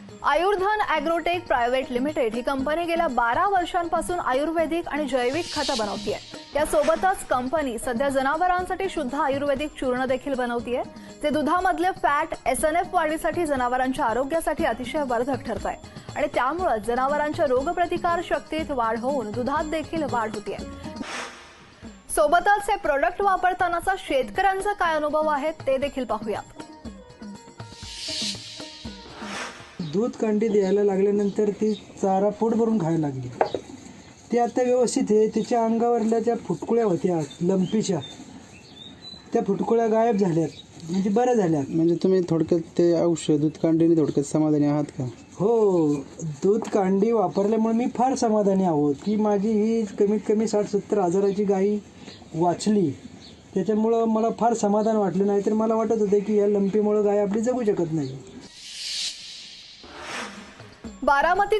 आयुर्धन agrotech private limited ही company गेल्या 12 वर्षांपासून आयुर्वेदिक आणि जैविक खतं बनवतीये। यासोबतच कंपनी सध्या जनावरांसाठी शुद्ध आयुर्वेदिक चूर्ण देखील बनवतीये, जे दुधामधले फॅट SNF वाढीसाठी जनावरांच्या आरोग्यासाठी अतिशय वर्धक ठरतंय आणि त्यामुळे जनावरांच्या रोगप्रतिकार शक्तीत वाढ होऊन दुधात देखील वाढ होतीये। सोबतच हे प्रोडक्ट वापरतानाचा शेतकऱ्यांचा काय अनुभव आहे ते देखील पाहूयात। दूध कांडी द्यायला लागल्यानंतर ती चारा पोट भरून खायला लागली। ती आता व्यवस्थित आहे। तिच्या अंगावरल्या ज्या फुटकुळ्या होत्या लंपीच्या, त्या फुटकुळ्या गायब झाल्यात, म्हणजे बऱ्या झाल्यात। म्हणजे तुम्ही थोडक्यात ते औषध दूध कांडीने थोडक्यात समाधानी आहात का? हो, दूध कांडी वापरल्यामुळे मी फार समाधानी आहोत की माझी ही कमीत कमी 60-70 हजाराची गाई वाचली। त्याच्यामुळं मला फार समाधान वाटलं, नाही तर मला वाटत होतं की या लंपीमुळे गाय आपली जगू शकत नाही। बारामती